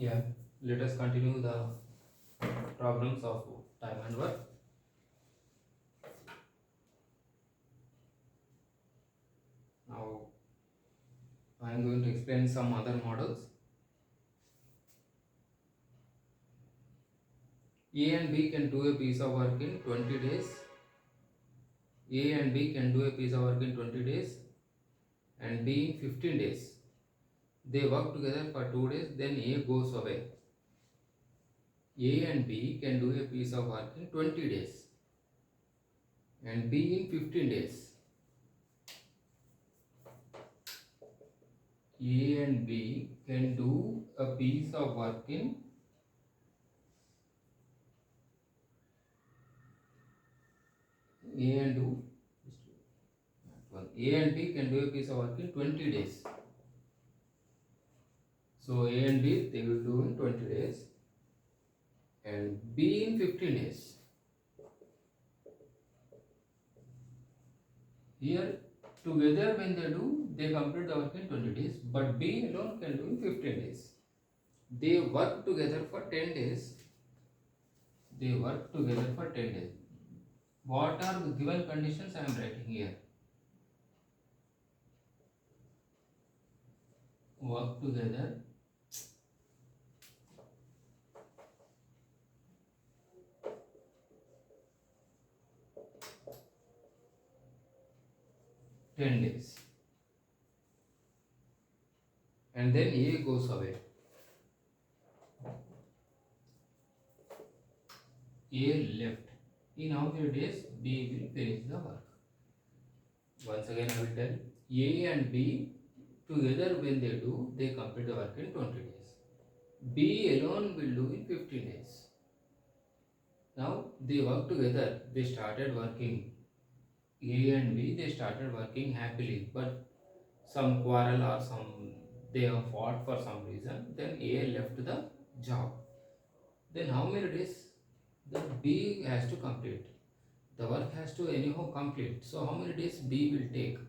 Yeah, let us continue the problems of time and work. Now I am going to explain some other models. A and B can do a piece of work in 20 days. A and B can do a piece of work in 20 days and B in 15 days. They work together for 2 days, then A goes away. A and B can do a piece of work in 20 days and B in 15 days. A and B can do a piece of work in A and B can do a piece of work in 20 days. So A and B they will do in 20 days and B in 15 days. Here together when they complete the work in 20 days, but B alone can do in 15 days. They work together for 10 days. They work together for 10 days. What are the given conditions I am writing here? Work together 10 days. And then A goes away. A left. In how many days B will finish the work? Once again I will tell. A and B together when they complete the work in 20 days. B alone will do in 15 days. Now they work together. They started working. A and B they started working happily, but some quarrel or they have fought for some reason. Then A left the job. Then how many days the B has to complete? The work has to anyhow complete. So how many days B will take?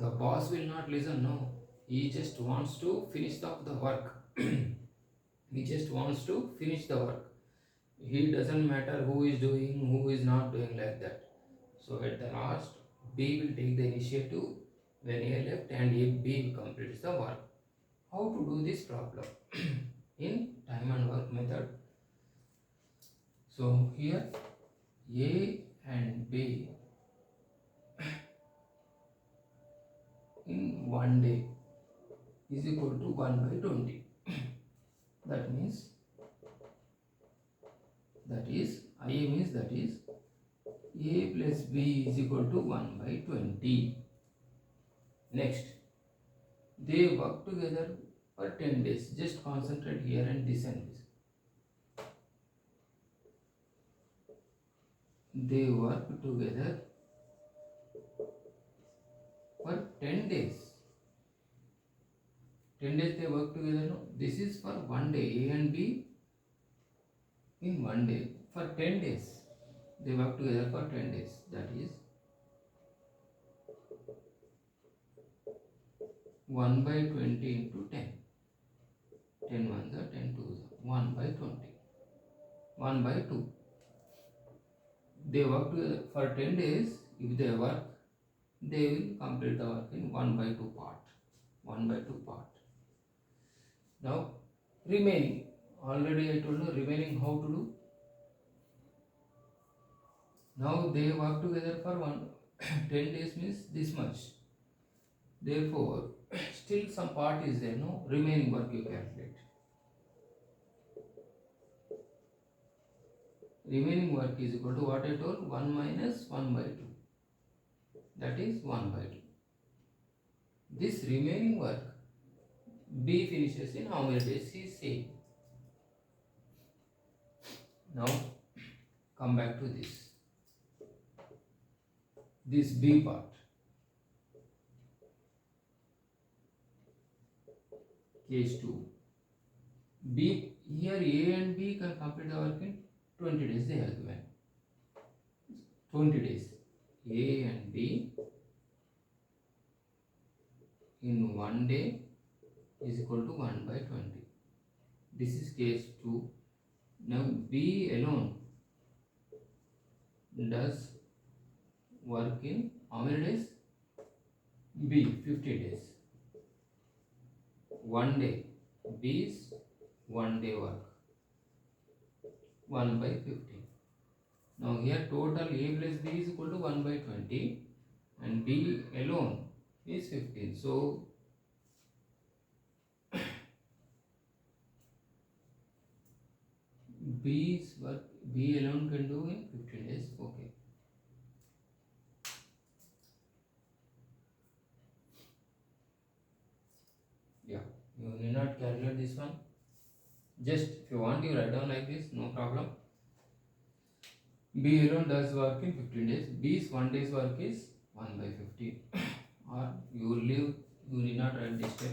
The boss will not listen, no. He just wants to finish up the work. He just wants to finish the work. He doesn't matter who is doing, who is not doing, like that. So at the last, B will take the initiative when A left and if B completes the work. How to do this problem? In time and work method. So here A and B in 1 day is equal to 1 by 20. That means A means A plus B is equal to 1 by 20. Next, they work together for 10 days. Just concentrate here and this and this. They work together for 10 days. 10 days they work together. No? This is for 1 day. A and B in 1 day. For 10 days. They work together for 10 days. That is 1 by 20 into 10. 10 ones are 10 twos are 1 by 20. 1 by 2. They work together for 10 days. If they work, they will complete the work in 1 by 2 part. 1 by 2 part. Now, remaining. Already I told you remaining how to do. Now they work together for 10 days means this much. Therefore, still some part is there, no? Remaining work you calculate. Remaining work is equal to what I told? 1 minus 1 by 2. That is 1 by 2. This remaining work, B finishes in how many days? He is saying. Now, come back to this. This B part. Case 2. B, here A and B can complete the work in 20 days they have given. 20 days. A and B in 1 day is equal to 1 by 20. This is case 2. Now B alone does work in how many days? B 50 days. 1 day. B is 1 day work. 1 by 50. Now here total A plus B is equal to 1 by 20 and B alone is 15. So B's work B alone can do in 15 days. Okay. Yeah, you need not calculate this one. Just if you want, you write down like this, no problem. B alone does work in 15 days. B's 1 day's work is 1 by 50. Or you leave, you need not write this step.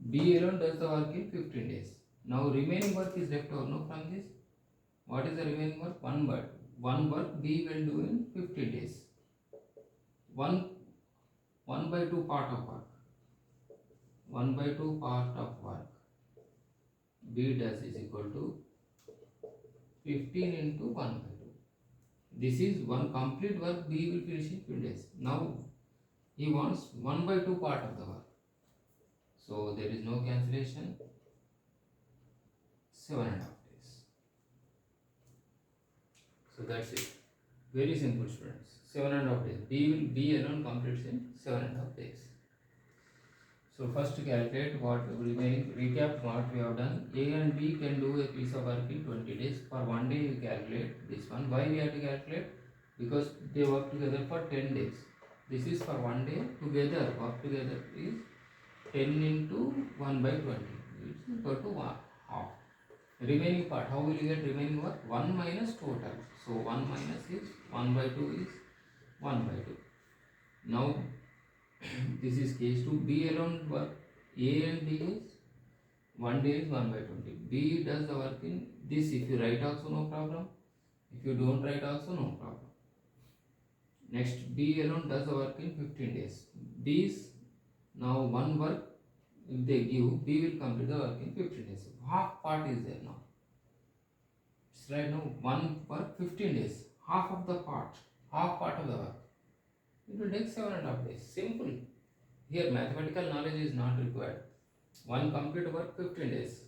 B alone does the work in 15 days. Now remaining work is left over, no, from this. What is the remaining work? One work. One work B will do in 15 days. 1 by 2 part of work. 1 by 2 part of work B does is equal to 15 into 1 by 2. This is one complete work B will finish in 15 days. Now he wants 1 by 2 part of the work. So there is no cancellation. 7.5 days. So that's it. Very simple, students. 7.5 days. B alone completes in 7.5 days. So first calculate what remaining, recap what we have done. A and B can do a piece of work in 20 days. For 1 day you calculate this one. Why we have to calculate? Because they work together for 10 days. This is for 1 day. Together, work together is 10 into 1 by 20. It's equal to half. Remaining part, how will you get remaining work? 1 minus total. So 1 minus is 1 by 2 is 1 by 2. Now this is case 2. B alone work. A and B is 1 day is 1 by 20. B does the work in this. If you write also, no problem. If you don't write also, no problem. Next, B alone does the work in 15 days. B's now one work, if they give, B will complete the work in 15 days. Half part is there now. It's right now one work 15 days. Half of the part, half part of the work. It will take 7.5 days. Simple. Here mathematical knowledge is not required. One complete work 15 days.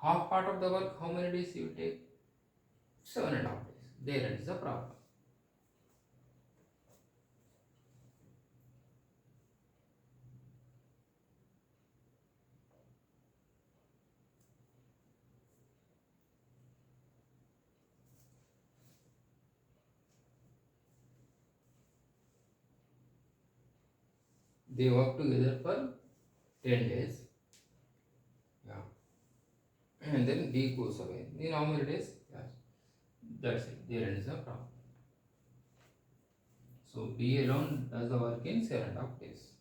Half part of the work, how many days you will take? 7.5 days. There ends the problem. They work together for 10 days. Yeah. And then B goes away. In how many days? Yes. That's it. There ends the problem. So B alone does the work in 7.5 days.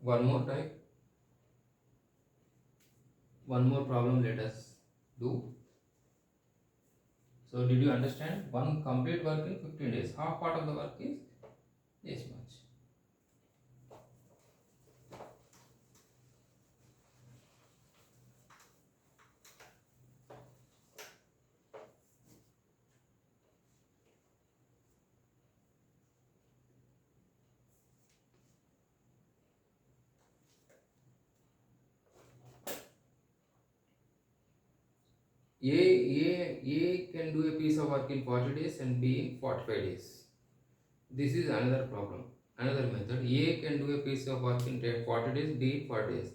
One more type. One more problem let us do. So did you understand? One complete work in 15 days. Half part of the work is this much. A can do a piece of work in 40 days and B in 45 days. This is another problem. Another method. A can do a piece of work in 40 days, B in 40 days.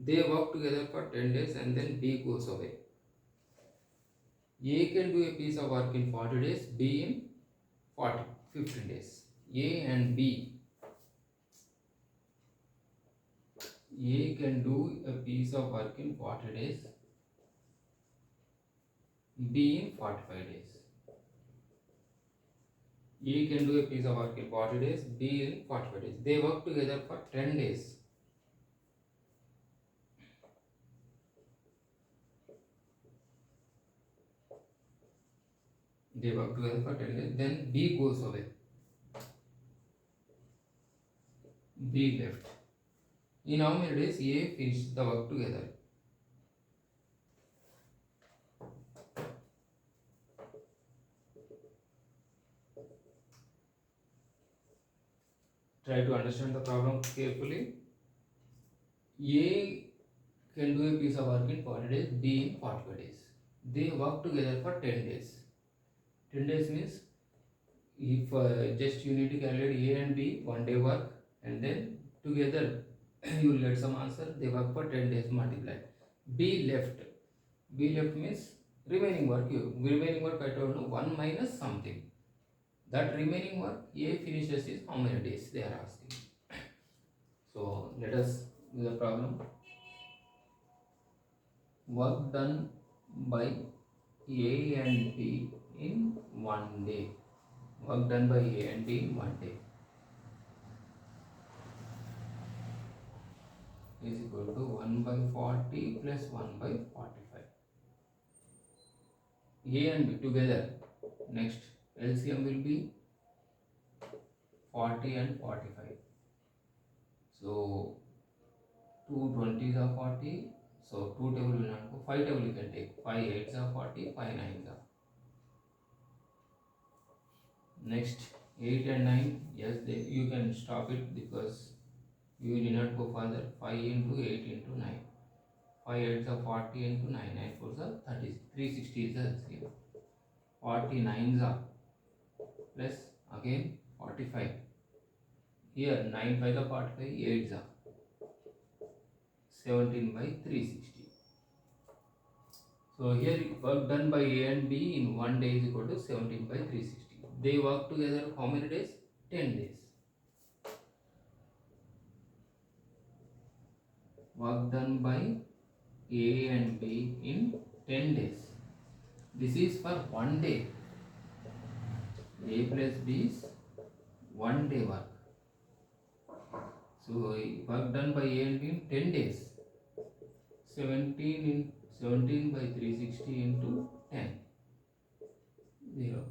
They work together for 10 days and then B goes away. A can do a piece of work in 40 days, B in 15 days. A and B. A can do a piece of work in 40 days, B in 45 days. A can do a piece of work in 40 days, B in 45 days. They work together for 10 days. They work together for 10 days. Then B goes away. B left. In how many days A finished the work together? Try to understand the problem carefully. A can do a piece of work in 40 days, B in 45 days. They work together for 10 days. 10 days means if just you need to calculate A and B 1 day work, and then together you will get some answer. They work for 10 days, multiply. B left. B left means remaining work. Remaining work I told you 1 minus something. That remaining work A finishes is how many days they are asking. So let us do the problem. Work done by A and B in 1 day. Work done by A and B in 1 day is equal to 1 by 40 plus 1 by 45. A and B together. Next LCM will be 40 and 45. So 2 20s are 40. So 2 table will not go. 5 table you can take. 5 8s are 40. 5 9s are. Next 8 and 9. Yes, you can stop it because you need not go further. 5 into 8 into 9. 5 8s are 40 into 9. 9 4s are 30. 360 is the LCM. 49s are plus again 45. Here 9 5 are 45. 8s are 17 by 360. So here work done by A and B in 1 day is equal to 17 by 360. They work together how many days? 10 days. Work done by A and B in 10 days. This is for 1 day. A plus B is 1 day work. So work done by A and B in 10 days. 17 by 360 into 10. 0.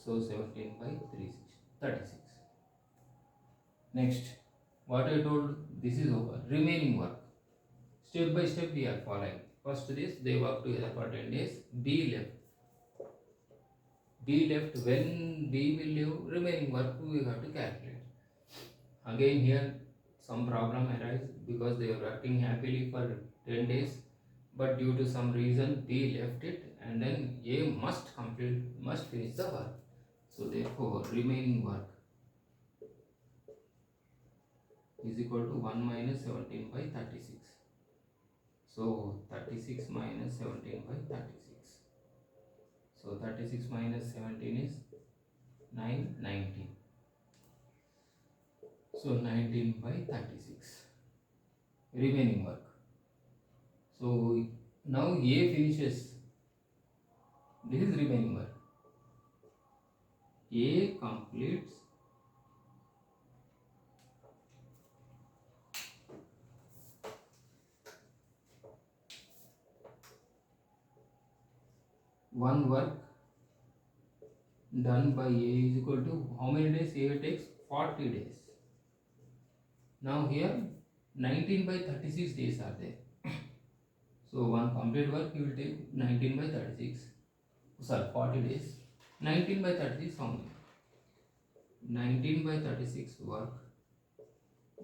So 17 by 360, 36. Next, what I told, this is over. Remaining work. Step by step we are following. First this, they work together for 10 days. B left. B left, when B will leave, remaining work we have to calculate. Again here some problem arises because they are working happily for 10 days, but due to some reason B left it, and then A must finish the work. So therefore remaining work is equal to 1 minus 17 by 36. So 36 minus 17 by 36. So 36 minus 17 is 9, 19. So 19 by 36. Remaining work. So now A finishes. This is remaining work. A completes one work done by A is equal to how many days? A takes 40 days. Now here 19 by 36 days are there. So one complete work you will take 19 by 36. Sorry, 40 days. 19 by 36 how many? 19 by 36 work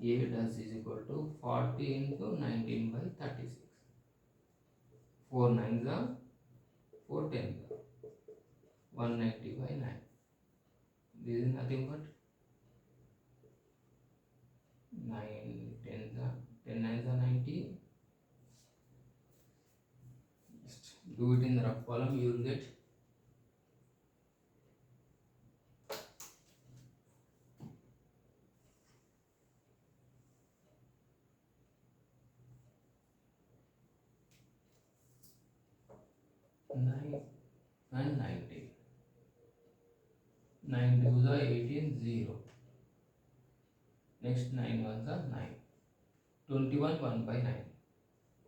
A does is equal to 40 into 19 by 36. 4 9s are 4 10s are 190 by 9. This is nothing but 9 10s are 10 9s are 90. Just do it in the rough column, you will get 9 and 90. 9 2s are 18, 0. Next 9 1s are 9. 21 1 by 9.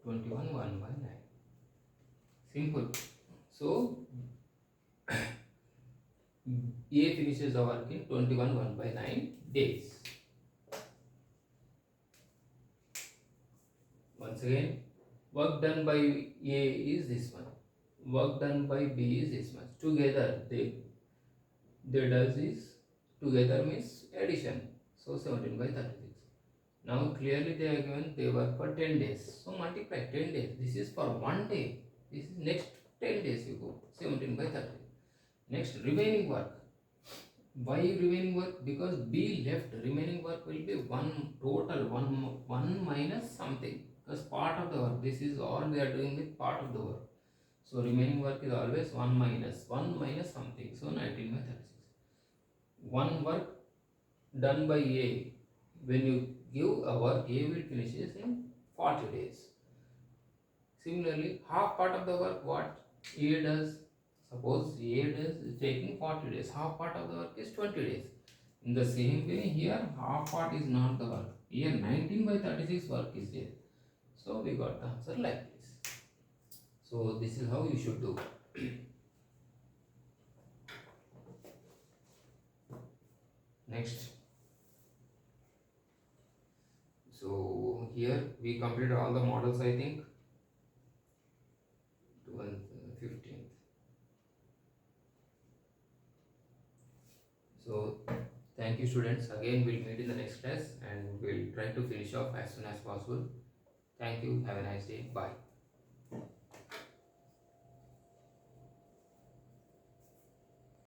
21 1 by 9. Simple. So A finishes the work in 21 1 by 9 days. Once again, work done by A is this one, work done by B is this much. Together they does is, together means addition. So 17 by 36. Now clearly they are given they work for 10 days. So multiply 10 days. This is for 1 day. This is next 10 days you go. 17 by 30. Next remaining work. Why remaining work? Because B left. Remaining work will be one total one minus something. Because part of the work. This is all they are doing with part of the work. So remaining work is always 1 minus something. So 19 by 36. One work done by A. When you give a work, A will finish it in 40 days. Similarly, half part of the work what A does, suppose A does is taking 40 days, half part of the work is 20 days. In the same way here, half part is not the work. Here 19 by 36 work is there. So we got the answer like this. So this is how you should do. Next. So here we completed all the models, I think. 15th. So thank you students. Again we'll meet in the next class and we'll try to finish off as soon as possible. Thank you. Have a nice day. Bye.